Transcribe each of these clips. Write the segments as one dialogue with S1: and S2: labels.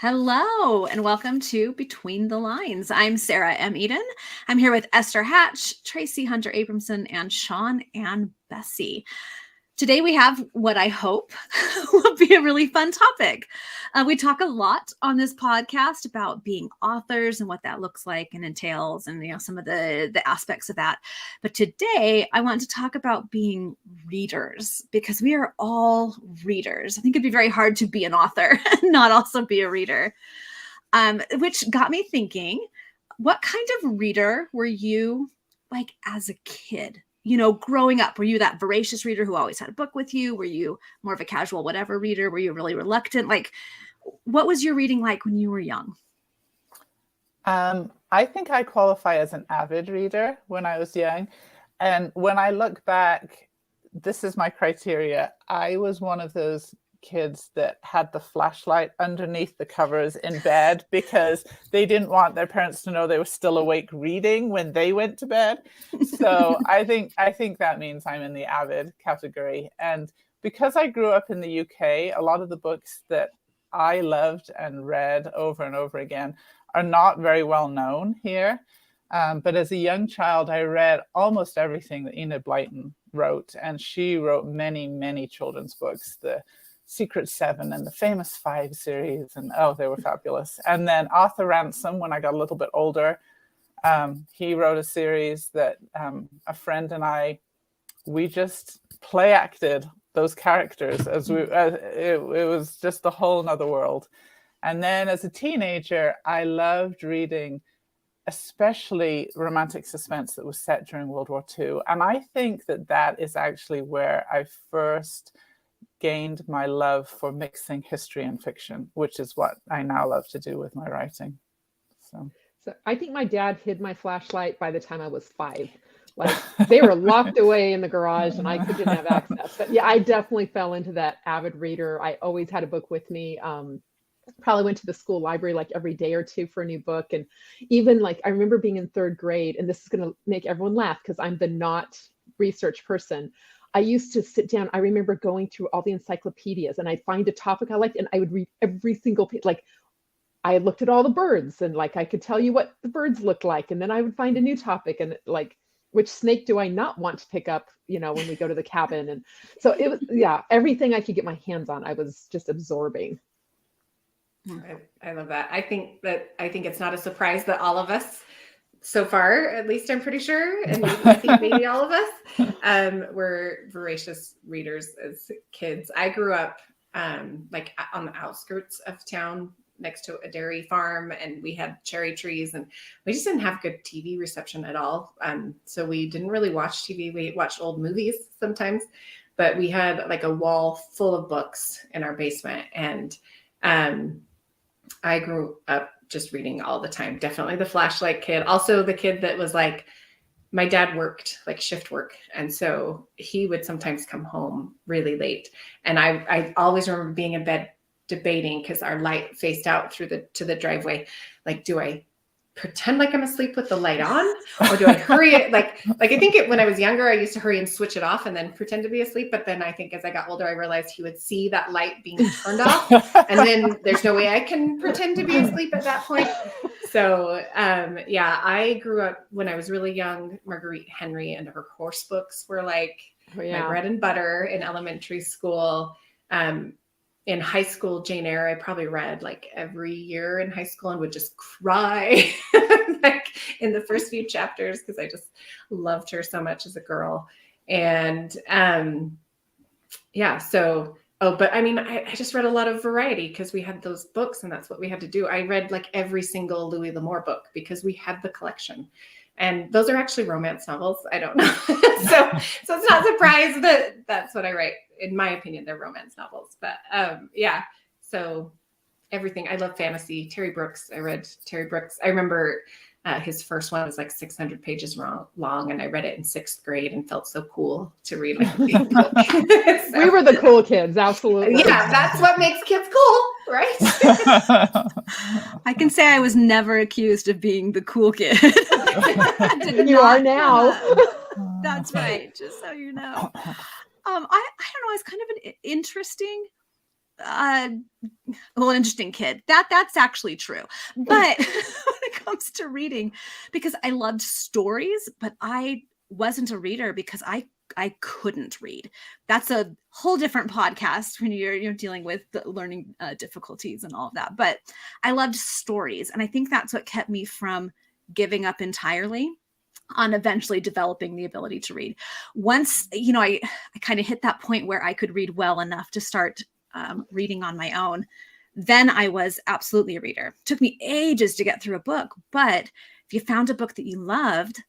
S1: Hello, and welcome to Between the Lines. I'm Sarah M. Eden. I'm here with Esther Hatch, Tracy Hunter Abramson, and Sean and Bessie. Today we have what I hope will be a really fun topic. We talk a lot on this podcast about being authors and what that looks like and entails, and some of the aspects of that. But today I want to talk about being readers, because we are all readers. I think it'd be very hard to be an author and not also be a reader, which got me thinking, what kind of reader were you like as a kid? Growing up, were you that voracious reader who always had a book with you? Were you more of a casual whatever reader? Were you really reluctant? Like, what was your reading like when you were young?
S2: I think I qualify as an avid reader when I was young. And when I look back, this is my criteria. I was one of those kids that had the flashlight underneath the covers in bed because they didn't want their parents to know they were still awake reading when they went to bed. So I think that means I'm in the avid category. And because I grew up in the UK, a lot of the books that I loved and read over and over again are not very well known here. But as a young child, I read almost everything that Enid Blyton wrote, and she wrote many, many children's books. The Secret Seven and the Famous Five series, and they were fabulous. And then Arthur Ransom, when I got a little bit older, he wrote a series that a friend and we just play acted those characters as it was just a whole nother world. And then as a teenager, I loved reading especially romantic suspense that was set during World War II. And I think that is actually where I first gained my love for mixing history and fiction, which is what I now love to do with my writing. So
S3: I think my dad hid my flashlight by the time I was 5. Like, they were locked away in the garage and I didn't have access. But yeah, I definitely fell into that avid reader. I always had a book with me. Probably went to the school library like every day or two for a new book. And even like, I remember being in 3rd grade, and this is going to make everyone laugh because I'm the not research person. I used to sit down. I remember going through all the encyclopedias, and I'd find a topic I liked, and I would read every single page. Like, I looked at all the birds, and like I could tell you what the birds looked like, and then I would find a new topic, and like, which snake do I not want to pick up? When we go to the cabin, and so it was everything I could get my hands on, I was just absorbing.
S4: I love that. I think it's not a surprise that all of us, so far, at least I'm pretty sure, and maybe all of us, were voracious readers as kids. I grew up like on the outskirts of town next to a dairy farm, and we had cherry trees, and we just didn't have good TV reception at all. So we didn't really watch TV. We watched old movies sometimes, but we had like a wall full of books in our basement, and I grew up just reading all the time. Definitely the flashlight kid. Also the kid that was like, my dad worked like shift work. And so he would sometimes come home really late. And I always remember being in bed debating, because our light faced out to the driveway. Like, do I pretend like I'm asleep with the light on, or do I hurry it? Like I think when I was younger, I used to hurry and switch it off and then pretend to be asleep. But then I think as I got older, I realized he would see that light being turned off, and then there's no way I can pretend to be asleep at that point. So I grew up when I was really young. Marguerite Henry and her horse books were like my bread and butter in elementary school. In high school, Jane Eyre, I probably read like every year in high school and would just cry like in the first few chapters, because I just loved her so much as a girl. And but I mean, I just read a lot of variety because we had those books, and that's what we had to do. I read like every single Louis L'Amour book because we had the collection. And those are actually romance novels. I don't know. so it's not a surprise that that's what I write. In my opinion, they're romance novels. But so everything. I love fantasy. Terry Brooks. I read Terry Brooks. I remember his first one was like 600 pages long, and I read it in 6th grade and felt so cool to read like a big book. So,
S3: we were the cool kids, absolutely.
S4: Yeah, that's what makes kids cool, right?
S1: I can say I was never accused of being the cool kid.
S3: You are now.
S1: That's right, just so you know. I don't know, it's kind of an interesting well, an interesting kid. That's actually true. But when it comes to reading, because I loved stories, but I wasn't a reader because I couldn't read. That's a whole different podcast when you're dealing with the learning difficulties and all of that. But I loved stories, and I think that's what kept me from giving up entirely on eventually developing the ability to read. Once, I kind of hit that point where I could read well enough to start reading on my own, then I was absolutely a reader. It took me ages to get through a book, but if you found a book that you loved,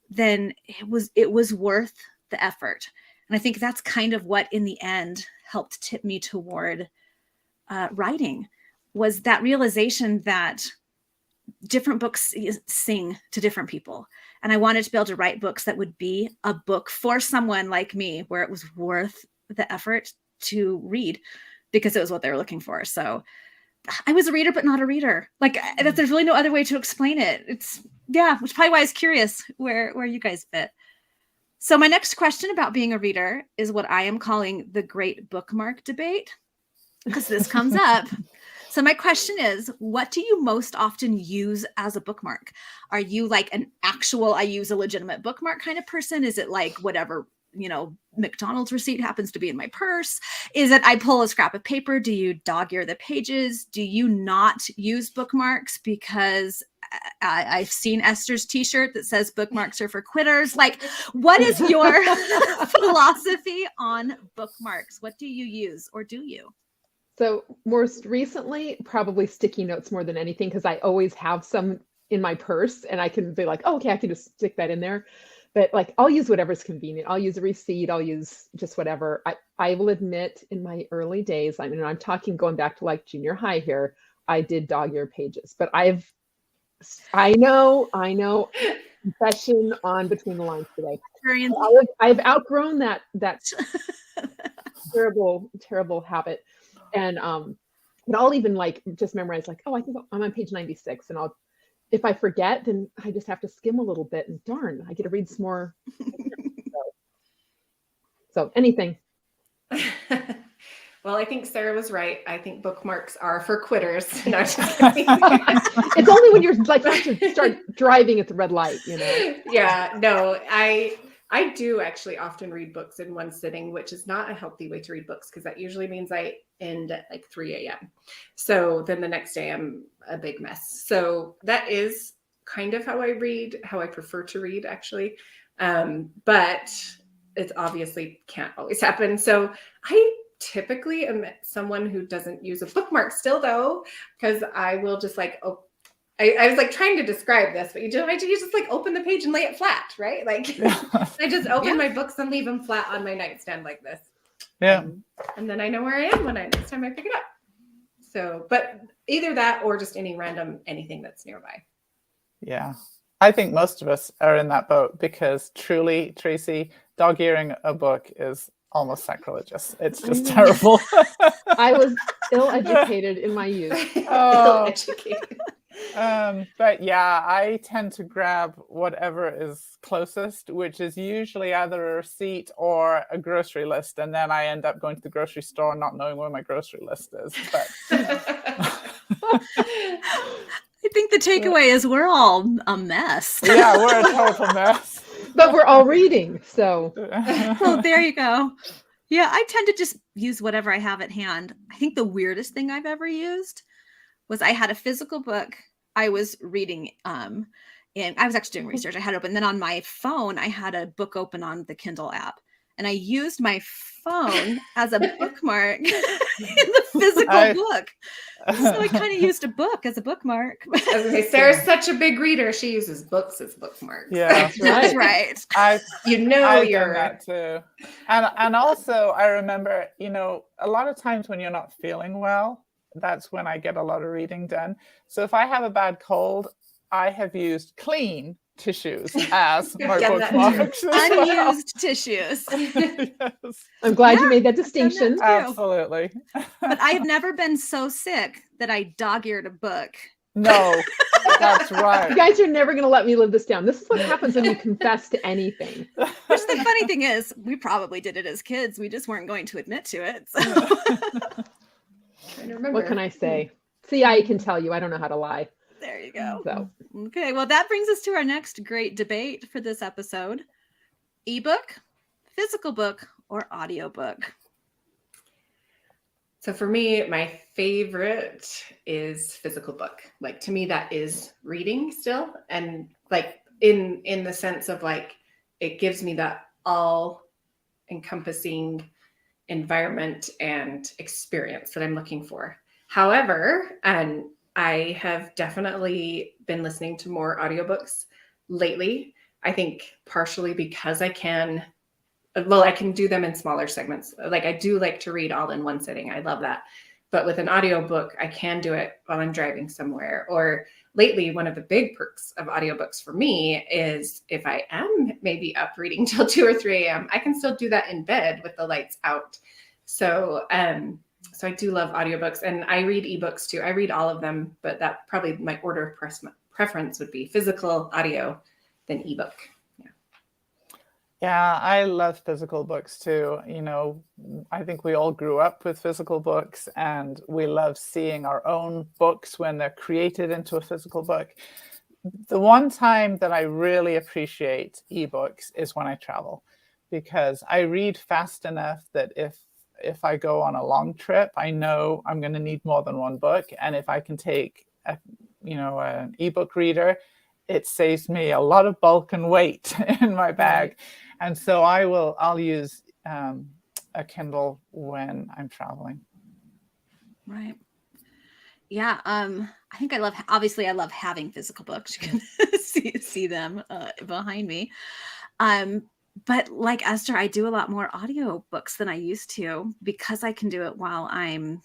S1: then it was worth the effort. And I think that's kind of what in the end helped tip me toward writing, was that realization that different books sing to different people. And I wanted to be able to write books that would be a book for someone like me, where it was worth the effort to read because it was what they were looking for. So I was a reader, but not a reader. Like, there's really no other way to explain it. Which is probably why I was curious where you guys fit. So my next question about being a reader is what I am calling the great bookmark debate, because this comes up. So my question is, what do you most often use as a bookmark? Are you like an actual, I use a legitimate bookmark kind of person? Is it like whatever, McDonald's receipt happens to be in my purse? Is it I pull a scrap of paper? Do you dog ear the pages? Do you not use bookmarks? Because I've seen Esther's t-shirt that says bookmarks are for quitters. Like, what is your philosophy on bookmarks? What do you use, or do you?
S3: So most recently, probably sticky notes more than anything, because I always have some in my purse and I can be like, oh, okay, I can just stick that in there. But like, I'll use whatever's convenient. I'll use a receipt. I'll use just whatever. I will admit, in my early days, I mean, I'm talking going back to like junior high here, I did dog ear pages. But I know, confession on Between the Lines today. I've outgrown that terrible habit. And but I'll even like just memorize like, oh, I think I'm on page 96, and if I forget, then I just have to skim a little bit, and darn, I get to read some more. So anything.
S4: Well, I think Sarah was right. I think bookmarks are for quitters. No, just kidding.
S3: It's only when you're like to start driving at the red light,
S4: Yeah, no, I do actually often read books in one sitting, which is not a healthy way to read books, because that usually means I end at like 3 a.m. So then the next day I'm a big mess. So that is kind of how I read, how I prefer to read, actually. But it obviously can't always happen. So I typically am someone who doesn't use a bookmark still, though, because I will just like, I was like trying to describe this, but you just like open the page and lay it flat, right? Like I just open my books and leave them flat on my nightstand like this.
S2: Yeah.
S4: And then I know where I am next time I pick it up. So, but either that or just anything that's nearby.
S2: Yeah. I think most of us are in that boat, because truly, Tracy, dog earing a book is almost sacrilegious. It's just terrible.
S3: I was ill-educated in my youth.
S4: Ill-educated.
S2: But yeah, I tend to grab whatever is closest, which is usually either a receipt or a grocery list, and then I end up going to the grocery store not knowing where my grocery list is. But
S1: I think the takeaway is we're all a mess.
S2: Yeah, we're a total mess.
S3: But we're all reading, so.
S1: Well, there you go. Yeah, I tend to just use whatever I have at hand. I think the weirdest thing I've ever used was I had a physical book I was reading, and I was actually doing research. I had it open. Then on my phone, I had a book open on the Kindle app, and I used my phone as a bookmark in the physical book. So I kind of used a book as a bookmark.
S4: Okay, Sarah's such a big reader. She uses books as bookmarks.
S2: Yeah,
S1: that's right.
S2: I've
S4: you're
S2: done that too. And also I remember, a lot of times when you're not feeling well, that's when I get a lot of reading done. So if I have a bad cold, I have used clean tissues as my bookmarks.
S1: Unused tissues.
S2: Yes.
S3: I'm glad you made that distinction.
S2: Absolutely.
S1: But I have never been so sick that I dog-eared a book.
S2: No, that's right.
S3: You guys are never going to let me live this down. This is what happens when you confess to anything.
S1: Which the funny thing is, we probably did it as kids. We just weren't going to admit to it. So.
S4: trying to remember.
S3: What can I say? See, I can tell you, I don't know how to lie.
S1: There you go.
S3: So
S1: Okay, well, that brings us to our next great debate for this episode. Ebook, physical book, or audiobook?
S4: So for me, my favorite is physical book. Like, to me, that is reading still. And like in the sense of like, it gives me that all encompassing environment and experience that I'm looking for. However, and I have definitely been listening to more audiobooks lately. I think partially because I can do them in smaller segments. Like, I do like to read all in one sitting. I love that. But with an audiobook, I can do it while I'm driving somewhere. Or lately, one of the big perks of audiobooks for me is if I am maybe up reading till 2 or 3 a.m., I can still do that in bed with the lights out. So I do love audiobooks, and I read ebooks too. I read all of them, but that probably my order of preference would be physical, audio, then ebook.
S2: Yeah, I love physical books too. I think we all grew up with physical books, and we love seeing our own books when they're created into a physical book. The one time that I really appreciate ebooks is when I travel, because I read fast enough that if I go on a long trip, I know I'm going to need more than one book. And if I can take an ebook reader, it saves me a lot of bulk and weight in my bag. Right. And so I'll use a Kindle when I'm traveling.
S1: Right. Yeah. I think I love having physical books. You can see them behind me. But like Esther, I do a lot more audio books than I used to, because I can do it while I'm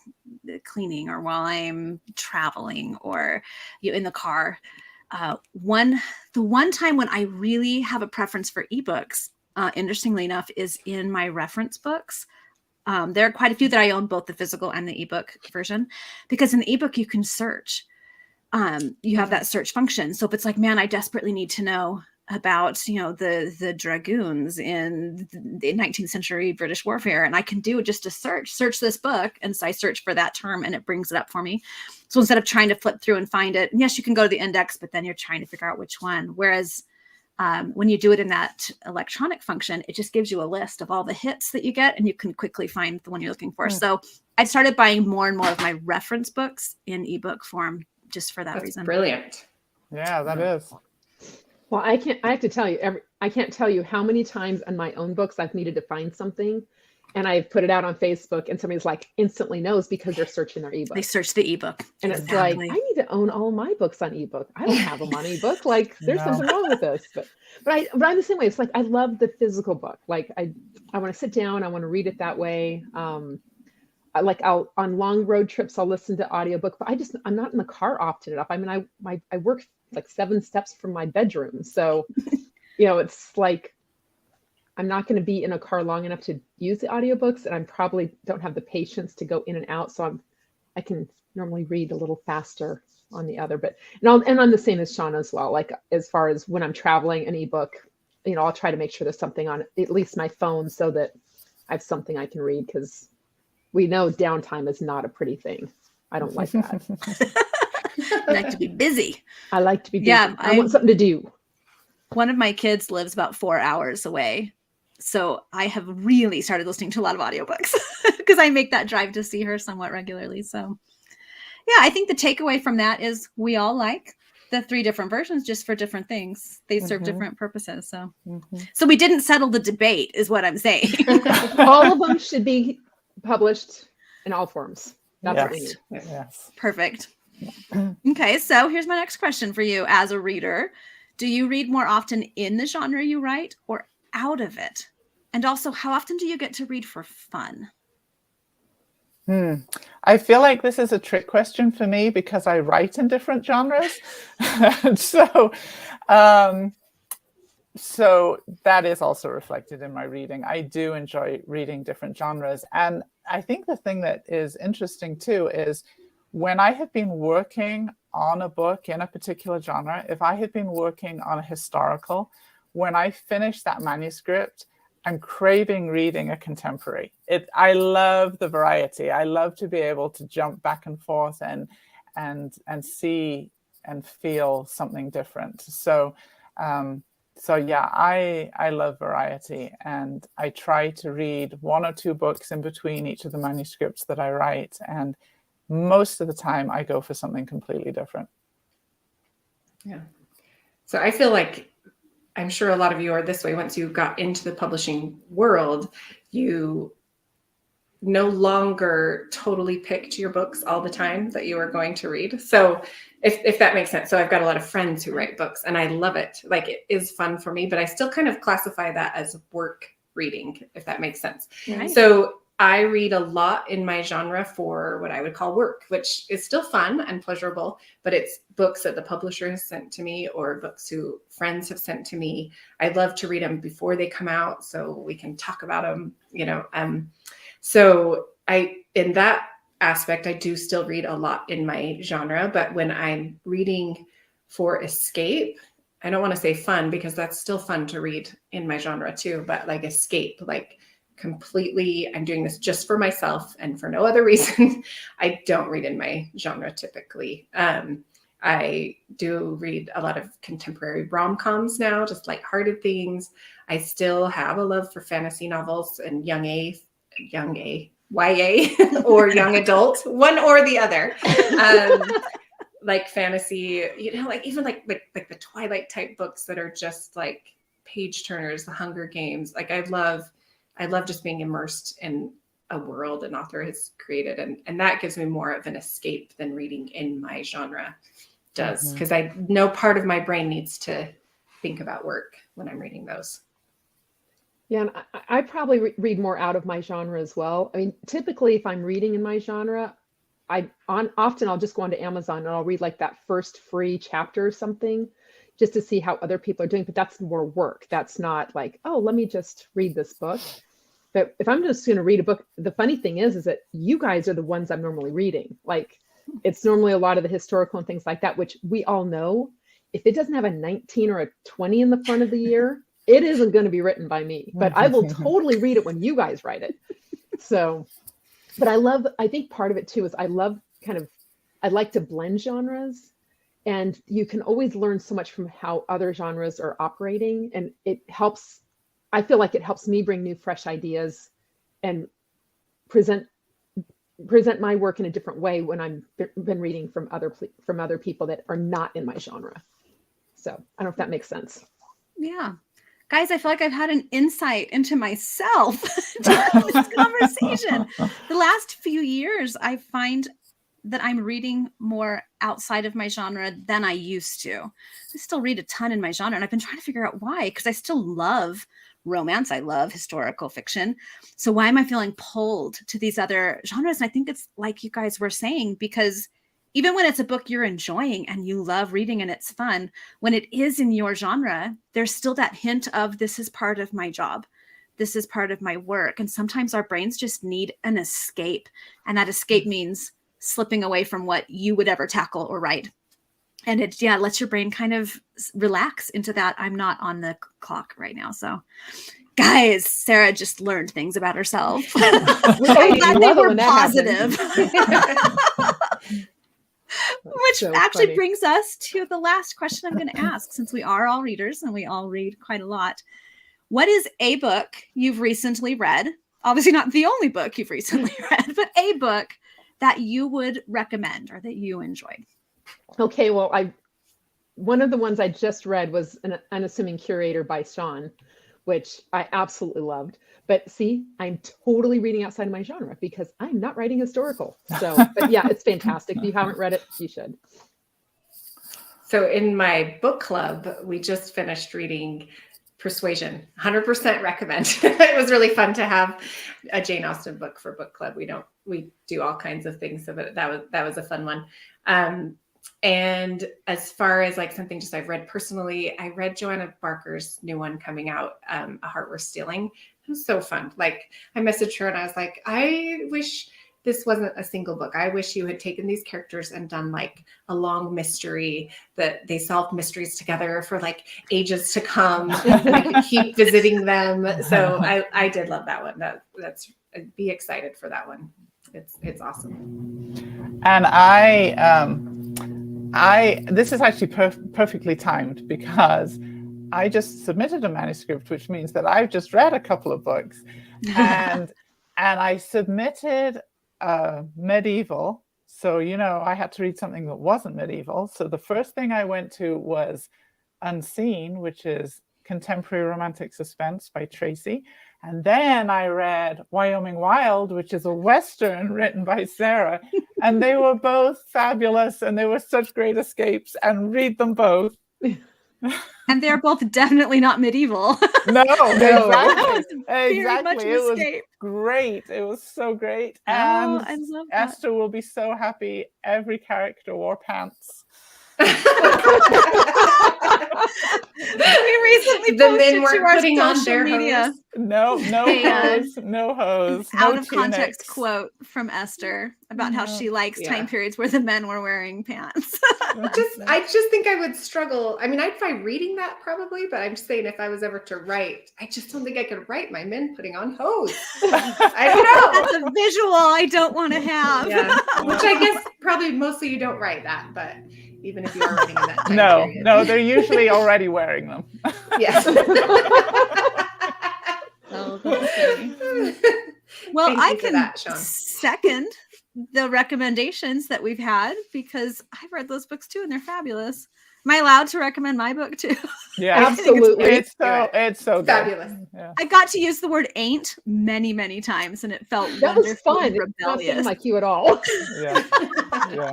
S1: cleaning or while I'm traveling or in the car. The one time when I really have a preference for ebooks, interestingly enough, is in my reference books. There are quite a few that I own, both the physical and the ebook version, because in the ebook you can search. You have that search function. So if it's like, man, I desperately need to know about the dragoons in the 19th century British warfare, and I can do just a search this book, and so I search for that term and it brings it up for me. So instead of trying to flip through and find it, yes, you can go to the index, but then you're trying to figure out which one. Whereas when you do it in that electronic function, it just gives you a list of all the hits that you get, and you can quickly find the one you're looking for. So I started buying more and more of my reference books in ebook form just for that reason.
S4: Brilliant.
S2: Yeah, that is.
S3: Well, I have to tell you, I can't tell you how many times in my own books I've needed to find something, and I've put it out on Facebook, and somebody's like instantly knows because they're searching their ebook.
S1: They search the ebook.
S3: And it's like, I need to own all my books on ebook. I don't have them on ebook. Like, there's something wrong with this. But I'm the same way. It's like, I love the physical book. Like, I want to sit down. I want to read it that way. On long road trips, I'll listen to audiobook, but I'm not in the car often enough. I mean, I work like 7 steps from my bedroom. So, it's like, I'm not going to be in a car long enough to use the audiobooks, and I probably don't have the patience to go in and out. So I can normally read a little faster on the other, and I'm the same as Shauna as well. Like, as far as when I'm traveling, an ebook, I'll try to make sure there's something on at least my phone so that I have something I can read, because we know downtime is not a pretty thing. I don't like that.
S1: I like to be busy.
S3: I like to be busy.
S1: Yeah,
S3: I want something to do.
S1: One of my kids lives about 4 hours away. So I have really started listening to a lot of audiobooks because I make that drive to see her somewhat regularly. So yeah, I think the takeaway from that is we all like the 3 different versions, just for different things. They serve different purposes. So, so we didn't settle the debate is what I'm saying.
S3: All of them should be published in all forms. That's what we need.
S2: Yes.
S1: Perfect. Okay, so here's my next question for you as a reader. Do you read more often in the genre you write or out of it? And also, how often do you get to read for fun?
S2: I feel like this is a trick question for me because I write in different genres. So that is also reflected in my reading. I do enjoy reading different genres. And I think the thing that is interesting too is when I have been working on a book in a particular genre, if I had been working on a historical, when I finish that manuscript, I'm craving reading a contemporary. I love the variety. I love to be able to jump back and forth and see and feel something different. So yeah, I love variety, and I try to read 1 or 2 books in between each of the manuscripts that I write, and most of the time I go for something completely different.
S4: Yeah. So I feel like, I'm sure a lot of you are this way. Once you got into the publishing world, you no longer totally picked your books all the time that you are going to read. So if that makes sense. So I've got a lot of friends who write books, and I love it. Like, it is fun for me, but I still kind of classify that as work reading, if that makes sense.
S1: Right.
S4: So I read a lot in my genre for what I would call work, which is still fun and pleasurable, but it's books that the publisher has sent to me or books who friends have sent to me. I love to read them before they come out so we can talk about them, you know. So in that aspect, I do still read a lot in my genre, but when I'm reading for escape, I don't want to say fun, because that's still fun to read in my genre too, but like escape, like completely, I'm doing this just for myself and for no other reason. I don't read in my genre typically. I do read a lot of contemporary rom-coms now, just lighthearted things. I still have a love for fantasy novels and YA, or young adult, one or the other. Like fantasy, you know, like even like the Twilight type books that are just like page turners, the Hunger Games. Like I love just being immersed in a world an author has created, and that gives me more of an escape than reading in my genre does, because I know part of my brain needs to think about work when I'm reading those.
S3: Yeah, and I probably read more out of my genre as well. I mean, typically if I'm reading in my genre, often I'll just go onto Amazon and I'll read like that first free chapter or something just to see how other people are doing. But that's more work. That's not like, oh, let me just read this book. But if I'm just going to read a book, the funny thing is that you guys are the ones I'm normally reading. Like, it's normally a lot of the historical and things like that, which we all know. If it doesn't have a 19 or a 20 in the front of the year, it isn't going to be written by me. But I will totally read it when you guys write it. So, but I think part of it too is I like to blend genres, and you can always learn so much from how other genres are operating. And I feel like it helps me bring new, fresh ideas and present my work in a different way when I've been reading from other people that are not in my genre. So I don't know if that makes sense.
S1: Yeah. Guys, I feel like I've had an insight into myself during this conversation. The last few years, I find that I'm reading more outside of my genre than I used to. I still read a ton in my genre, and I've been trying to figure out why, because I still love romance. I love historical fiction. So why am I feeling pulled to these other genres? And I think it's like you guys were saying, because even when it's a book you're enjoying and you love reading and it's fun, when it is in your genre, there's still that hint of, this is part of my job. This is part of my work. And sometimes our brains just need an escape. And that escape means slipping away from what you would ever tackle or write. And it lets your brain kind of relax into that, I'm not on the clock right now. So guys, Sarah just learned things about herself. I'm glad they were positive. Which
S3: so
S1: actually
S3: funny.
S1: brings us to the last question I'm going to ask, since we are all readers and we all read quite a lot. What is a book you've recently read? Obviously not the only book you've recently read, but a book that you would recommend or that you enjoyed.
S3: Okay, well, one of the ones I just read was An Unassuming Curator by Sean, which I absolutely loved. But see, I'm totally reading outside of my genre because I'm not writing historical. So, but yeah, it's fantastic. If you haven't read it, you should.
S4: So in my book club, we just finished reading Persuasion. 100% recommend. It was really fun to have a Jane Austen book for book club. We do all kinds of things, so that was a fun one. And as far as like something just I've read personally, I read Joanna Barker's new one coming out, A Heart Worth Stealing. It was so fun. Like, I messaged her and I was like, I wish this wasn't a single book. I wish you had taken these characters and done like a long mystery that they solved mysteries together for like ages to come. And I could keep visiting them. So I did love that one. That's be excited for that one. It's awesome.
S2: And this is actually perfectly timed because I just submitted a manuscript, which means that I've just read a couple of books, and I submitted medieval. So, I had to read something that wasn't medieval. So the first thing I went to was Unseen, which is contemporary romantic suspense by Tracy. And then I read Wyoming Wild, which is a Western written by Sarah. And they were both fabulous, and they were such great escapes, and read them both.
S1: And they're both definitely not medieval.
S2: No,
S1: That
S2: exactly.
S1: was very much an
S2: It was
S1: escape.
S2: greit. It was so great.
S1: Oh,
S2: And
S1: I love that.
S2: Esther will be so happy. Every character wore pants.
S1: We recently
S4: The
S1: posted
S4: men
S1: to
S4: weren't
S1: our
S4: putting on
S1: social
S4: their
S1: media.
S4: hose.
S2: No
S1: And
S2: hose, no hose.
S1: Out
S2: no
S1: of context
S2: tunics.
S1: quote from Esther about how
S2: No.
S1: she likes time periods where the men were wearing pants.
S4: I just think I would struggle. I mean, I'd find reading that probably, but I'm just saying if I was ever to write, I just don't think I could write my men putting on hose. I don't know.
S1: That's a visual I don't want to have.
S4: Yeah, which I guess probably mostly you don't write that, but even if you are writing in that time period.
S2: No, they're usually already wearing them.
S4: Yes.
S1: Oh, that's funny. Well,
S4: Thank
S1: I
S4: you for
S1: can
S4: that, Sean.
S1: second the recommendations that we've had because I've read those books too and they're fabulous. Am I allowed to recommend my book too?
S2: Yeah,
S3: Absolutely.
S2: It's so good.
S4: Fabulous.
S2: Yeah.
S1: I got to use the word ain't many, many times and it felt
S3: That was
S1: wonderful
S3: fun.
S1: and
S3: It did not seem
S1: rebellious.
S3: like you at all.
S2: Yeah. Yeah.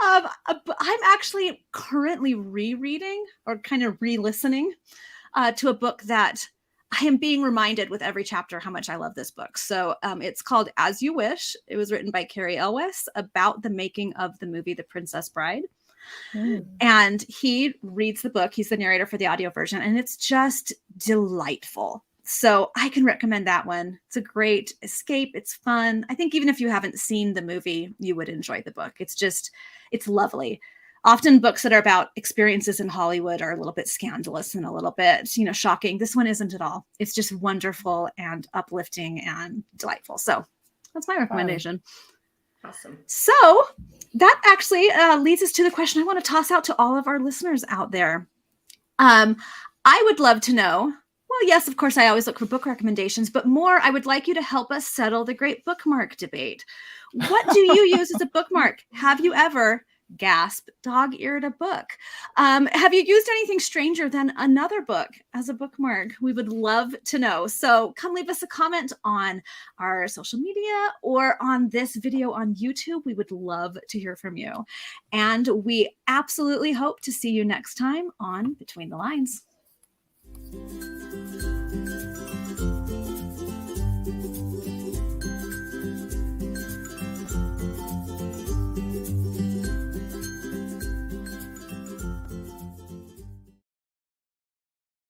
S1: I'm actually currently rereading or kind of re-listening to a book that I am being reminded with every chapter how much I love this book. So it's called As You Wish. It was written by Carrie Elwes about the making of the movie The Princess Bride. And he reads the book. He's the narrator for the audio version, and it's just delightful. So I can recommend that one. It's a great escape. It's fun. I think even if you haven't seen the movie, you would enjoy the book. It's lovely. Often books that are about experiences in Hollywood are a little bit scandalous and a little bit, shocking. This one isn't at all. It's just wonderful and uplifting and delightful. So that's my recommendation.
S4: Awesome.
S1: So that actually leads us to the question I want to toss out to all of our listeners out there. I would love to know, well, yes, of course, I always look for book recommendations, but more, I would like you to help us settle the great bookmark debate. What do you use as a bookmark? Have you ever, gasp, dog-eared a book? Have you used anything stranger than another book as a bookmark? We would love to know. So come leave us a comment on our social media or on this video on YouTube. We would love to hear from you. And we absolutely hope to see you next time on Between the Lines.